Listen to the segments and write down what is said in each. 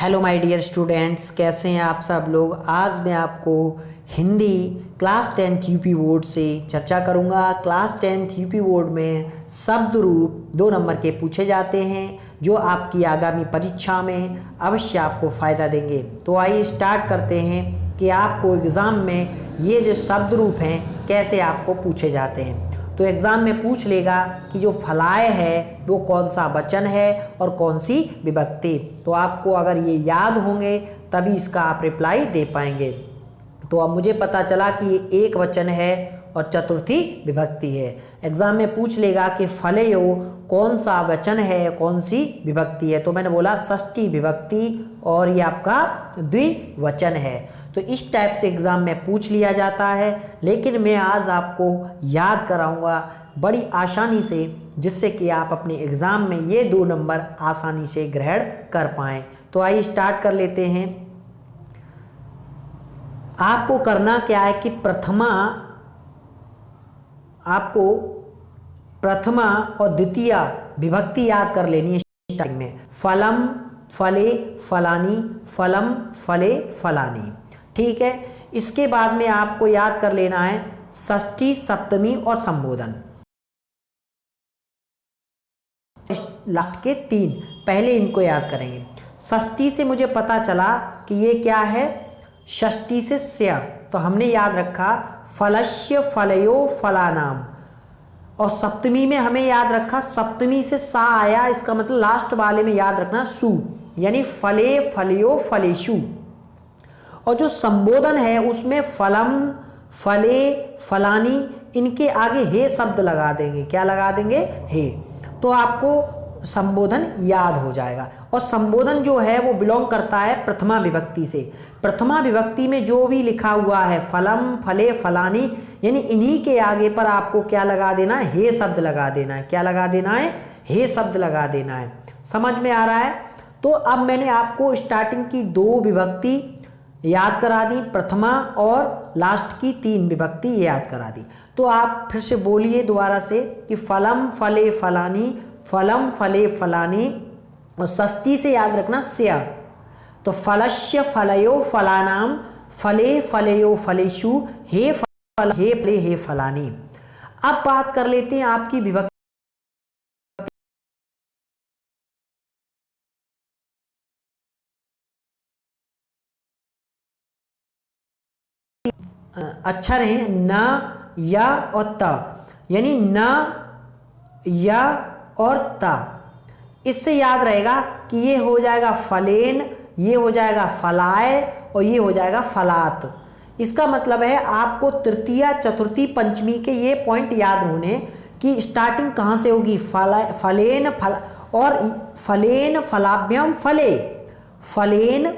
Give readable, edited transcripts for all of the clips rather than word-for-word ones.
Hello my dear students, कैसे हैं आप सब लोग। आज मैं आपको Hindi class 10th UP board से चर्चा करूंगा। क्लास 10th यूपी बोर्ड में शब्द रूप 2 नंबर के पूछे जाते हैं जो आपकी आगामी परीक्षा में अवश्य आपको फ़ायदा देंगे। तो आइए स्टार्ट करते हैं कि आपको एग्ज़ाम में ये जो शब्द रूप हैं कैसे आपको पूछे जाते हैं। तो एग्ज़ाम में पूछ लेगा कि जो फलाए है वो कौन सा वचन है और कौन सी विभक्ति। तो आपको अगर ये याद होंगे तभी इसका आप रिप्लाई दे पाएंगे। तो अब मुझे पता चला कि ये एक वचन है और चतुर्थी विभक्ति है। एग्ज़ाम में पूछ लेगा कि फलयो कौन सा वचन है कौन सी विभक्ति है। तो मैंने बोला षष्ठी विभक्ति और ये आपका द्विवचन है। तो इस टाइप से एग्ज़ाम में पूछ लिया जाता है, लेकिन मैं आज आपको याद कराऊंगा बड़ी आसानी से, जिससे कि आप अपने एग्ज़ाम में ये 2 नंबर आसानी से ग्रहण कर पाएँ। तो आइए स्टार्ट कर लेते हैं। आपको करना क्या है कि आपको प्रथमा और द्वितीय विभक्ति याद कर लेनी है स्टार्टिंग में। फलम, फले, फलानी, फलम, फले, फलानी। ठीक है। इसके बाद में आपको याद कर लेना है षष्ठी, सप्तमी और संबोधन। लास्ट के 3 पहले इनको याद करेंगे। षष्ठी से मुझे पता चला कि ये क्या है, षष्ठी से स्या, तो हमने याद रखा फलस्य, फलयो, फलानाम। और सप्तमी में हमें याद रखा सप्तमी से सा आया, इसका मतलब लास्ट वाले में याद रखना सु, यानी फले, फलयो, फलेशु। और जो संबोधन है उसमें फलम, फले, फलानी, इनके आगे हे शब्द लगा देंगे। क्या लगा देंगे? हे। तो आपको संबोधन याद हो जाएगा। और संबोधन जो है वो बिलोंग करता है प्रथमा विभक्ति से। प्रथमा विभक्ति में जो भी लिखा हुआ है फलम, फले, फलानी, यानी इन्हीं के आगे पर आपको क्या लगा देना है? हे शब्द लगा देना है। क्या लगा देना है? हे शब्द लगा देना है। समझ में आ रहा है? तो अब मैंने आपको स्टार्टिंग की 2 विभक्ति याद करा दी, प्रथमा और लास्ट की 3 विभक्ति याद करा दी। तो आप फिर से बोलिए दोबारा से कि फलम, फले, फलानी, फलम, फले, फलानी। और षष्ठी से याद रखना स्या। तो फलस्य, फलयो, फलानाम, फले, फलयो, फलेशु, हे फल, हे फले, हे फलानी। अब बात कर लेते हैं आपकी विभक्ति। अक्षर हैं न, या और त, यानी न, या और ता। इससे याद रहेगा कि ये हो जाएगा फलेन, ये हो जाएगा फलाए और ये हो जाएगा फलात। इसका मतलब है आपको तृतीया, चतुर्थी, पंचमी के ये पॉइंट याद होने कि स्टार्टिंग कहाँ से होगी। फलेन, फल, और फलेन, फलाभ्यम, फले, फलेन,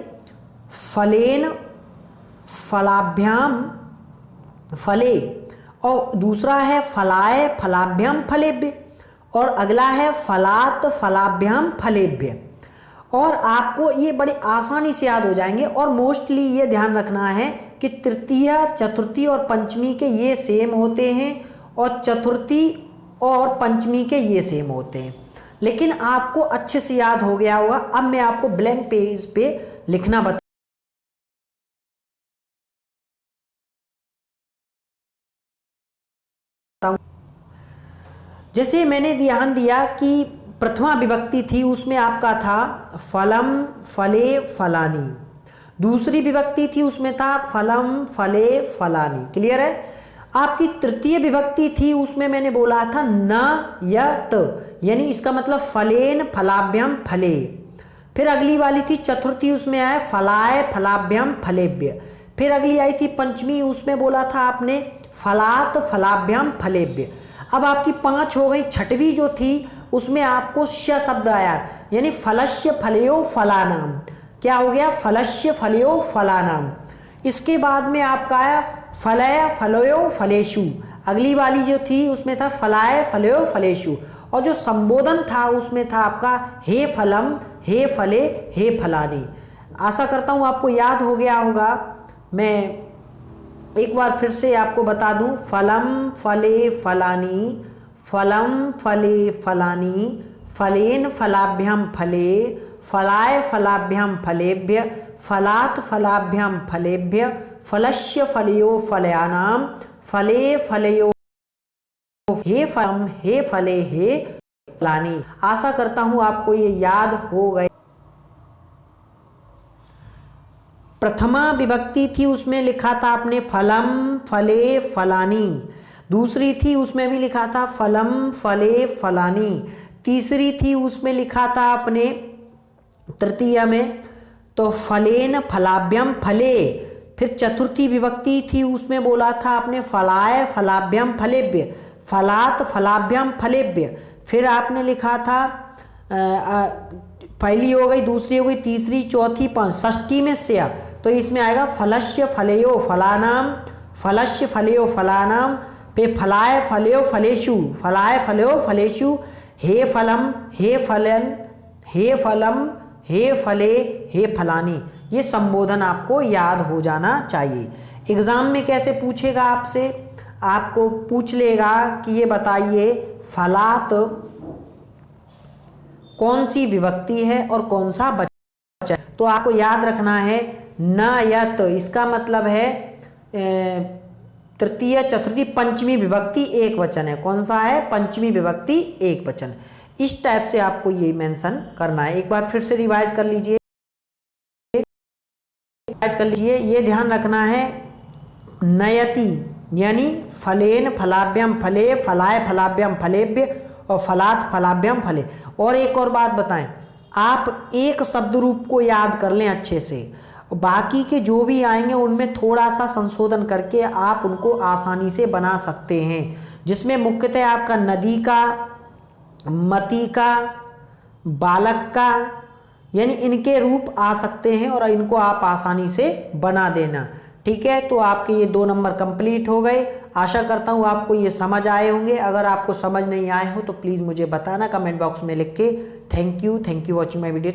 फलेन, फलाभ्याम, फले। और दूसरा है फलाए, फलाभ्याम, फलेभ्य। और अगला है फलात, फलाभ्याम, फलेभ्य। और आपको ये बड़ी आसानी से याद हो जाएंगे। और मोस्टली ये ध्यान रखना है कि तृतीय, चतुर्थी और पंचमी के ये सेम होते हैं और चतुर्थी और पंचमी के ये सेम होते हैं। लेकिन आपको अच्छे से याद हो गया होगा। अब मैं आपको ब्लैंक पेज पे लिखना बता। जैसे मैंने ध्यान दिया कि प्रथमा विभक्ति थी, उसमें आपका था फलम, फले, फलानी। दूसरी विभक्ति थी उसमें था फलम, फले, फलानी। क्लियर है? आपकी तृतीय विभक्ति थी उसमें मैंने बोला था न, या त, यानी इसका मतलब फलेन, फलाभ्यम, फले। फिर अगली वाली थी चतुर्थी, उसमें आया फलाए, फलाभ्यम, फलेभ्य। फिर अगली आई थी पंचमी, उसमें बोला था आपने फलात, फलाभ्यम, फलेभ्य। अब आपकी 5 हो गई। छठवीं जो थी उसमें आपको श शब्द आया, यानी फलस्य, फलयो, फलानाम। क्या हो गया? फलस्य, फलयो, फलानाम। इसके बाद में आपका आया फलय, फलयो, फलेशु। अगली वाली जो थी उसमें था फलाए, फलयो, फलेशु। और जो संबोधन था उसमें था आपका हे फलम, हे फले, हे फलानी। आशा करता हूँ आपको याद हो गया होगा। मैं एक बार फिर से आपको बता दूं, फलम, फले, फलानी, फलम, फले, फलानी, फलेन, फलाभ्यम, फले, फलाय फलाभ्याम फलेभ्य, फलात् फलाभ्याम फलेभ्य, फलस्य फलयो फलयानाम, फले फलयो हे फलम हे फले हे फलानी। आशा करता हूं आपको ये याद हो गए। प्रथमा विभक्ति थी, उसमें लिखा था आपने फलम फले फलानी। दूसरी थी, उसमें भी लिखा था फलम फले फलानी। तीसरी थी, उसमें लिखा था आपने तृतीय में तो फलेन फलाभ्यम फले। फिर चतुर्थी विभक्ति थी, उसमें बोला था आपने फलाय फलाभ्यम फलेभ्य, फलात फलाभ्यम फलेभ्य। फिर आपने लिखा था पहली हो गई, दूसरी हो गई, तीसरी, चौथी, पांच, षष्ठी में स्या, तो इसमें आएगा फलस्य फलयो फलानाम, फलस्य फलयो फलानाम, पे फलाय फलयो फलेषु, फलाय फलयो फलेषु, हे फलम हे फलन हे फलम हे फले हे फलानी। ये संबोधन आपको याद हो जाना चाहिए। एग्जाम में कैसे पूछेगा आपसे, आपको पूछ लेगा कि ये बताइए फलात कौन सी विभक्ति है और कौन सा वचन। तो आपको याद रखना है न यत, इसका मतलब है तृतीय चतुर्थी पंचमी विभक्ति एक वचन है। कौन सा है? पंचमी विभक्ति एक वचन। इस टाइप से आपको ये मेंशन करना है। एक बार फिर से रिवाइज कर लीजिए, ये ध्यान रखना है नयति यानी फलेन फलाभ्यम फले, फलाय फलाभ्यम फलेभ्य और फलात फलाभ्यम फले। और एक और बात बताएं, आप एक शब्द रूप को याद कर लें अच्छे से, बाकी के जो भी आएंगे उनमें थोड़ा सा संशोधन करके आप उनको आसानी से बना सकते हैं, जिसमें मुख्यतः आपका नदी का, मती का, बालक का, यानी इनके रूप आ सकते हैं और इनको आप आसानी से बना देना। ठीक है, तो आपके ये 2 नंबर कंप्लीट हो गए। आशा करता हूँ आपको ये समझ आए होंगे। अगर आपको समझ नहीं आए हो तो प्लीज़ मुझे बताना कमेंट बॉक्स में लिख के। Thank you watching my video.